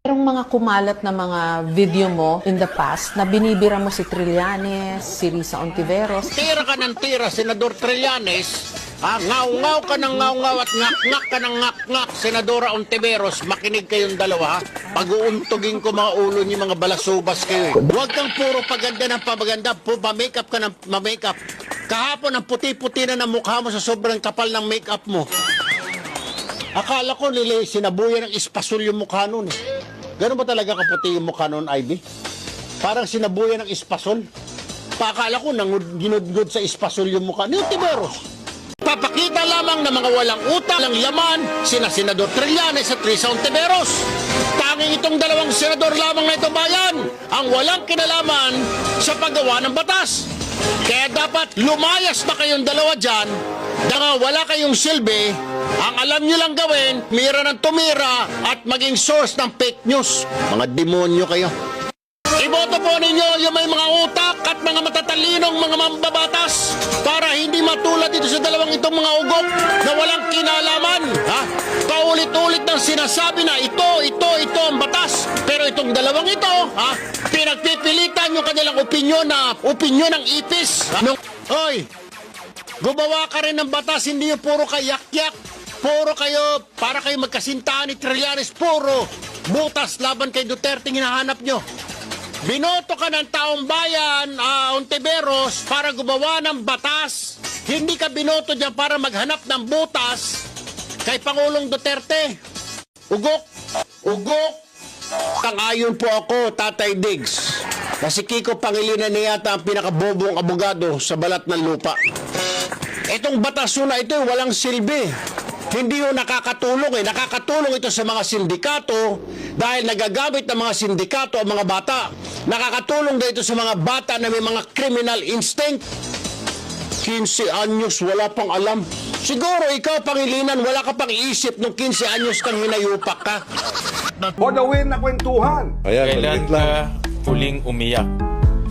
Merong mga kumalat na mga video mo in the past na binibira mo si Trillanes, si Risa Ontiveros. Tira ka ng tira, Senador Trillanes. Ngaw-ngaw ka ng ngaw-ngaw at ngak-ngak ka ng ngak-ngak, Senadora Ontiveros. Makinig kayong dalawa, ha? Pag-uuntugin ko mga ulo niyo, mga balasubas kayo. Huwag kang puro paganda ng paganda, pa-makeup ka ng ma-makeup. Kahapon, ang puti-puti na ng mukha mo sa sobrang kapal ng makeup mo. Akala ko sinabuyan ng espasol yung mukha nun, eh. Ganun ba talaga kaputi yung mukha nun, Ivy? Parang sinabuyan ng espasol. Pakala ko ginudgod sa espasol yung mukha ni Ontiveros. Papakita lamang ng mga walang utang, walang laman, sina Senador Trillanes at Risa Ontiveros. Tanging itong dalawang senador lamang na ito bayan ang walang kinalaman sa paggawa ng batas. Kaya dapat lumayas na kayong dalawa dyan, dahil wala kayong silbi. Ang alam nyo lang gawin, mira ng tumira at maging source ng fake news. Mga demonyo kayo. Iboto po ninyo yung may mga utak at mga matatalinong mga mambabatas para hindi matulad dito sa dalawang itong mga ugok na walang kinalaman. Ha? Paulit-ulit ng sinasabi na ito ang batas. Pero itong dalawang ito, ha? Pinagpipilitan yung kanilang opinyon ng ipis. Ha? Hoy! Gumawa ka rin ng batas, hindi yung puro kayak-yak. Puro kayo, para kayo magkasintahan ni Trillanes, puro butas laban kay Duterte hinahanap nyo. Binoto ka ng taong bayan, Ontiveros, para gumawa ng batas. Hindi ka binoto dyan para maghanap ng butas kay Pangulong Duterte. Ugok! Ugok! Ayon po ako, Tatay Diggs, na si Kiko Pangilinan na yata ang pinakabobong abogado sa balat ng lupa. Itong batas na ito walang silbi. Hindi yung nakakatulong eh. Nakakatulong ito sa mga sindikato dahil nagagamit ng mga sindikato ang mga bata. Nakakatulong din ito sa mga bata na may mga criminal instinct. 15 anyos, wala pang alam. Siguro ikaw, Pangilinan, wala ka pang iisip nung 15 anyos kang hinayupak ka. For the win na kwentuhan. Ayan, Kailan ka huling umiyak?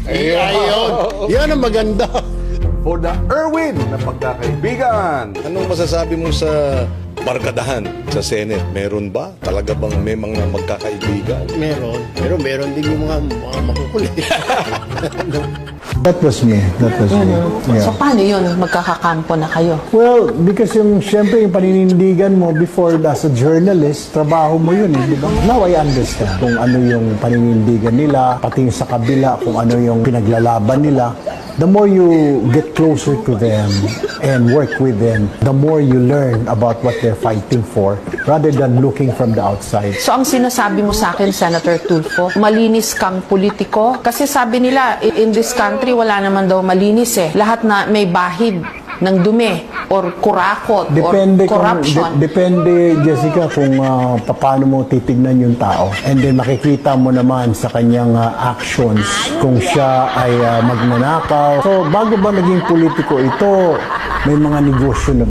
Ayun. Yan ang maganda. For the Erwin na pagkakaibigan. anong masasabi mo sa barkadahan sa Senate? Meron ba? Talaga bang may mga magkakaibigan? Meron. Pero meron din yung mga makukulit. That was me. So paano yun? Magkakakampo na kayo? Well, because syempre yung paninindigan mo before as a journalist, trabaho mo yun, di ba? Now I understand kung ano yung paninindigan nila, pati sa kabila, kung ano yung pinaglalaban nila. The more you get closer to them and work with them, the more you learn about what they're fighting for rather than looking from the outside. So ang sinasabi mo sa akin, Senator Tulfo, malinis kang politiko? Kasi sabi nila, in this country, wala naman daw malinis eh. Lahat na may bahid ng dumi or kurakot or corruption. Depende, Jessica, kung paano mo titignan yung tao. And then makikita mo naman sa kanyang actions kung siya ay magnanakaw. So bago ba naging politiko ito, may mga negosyo na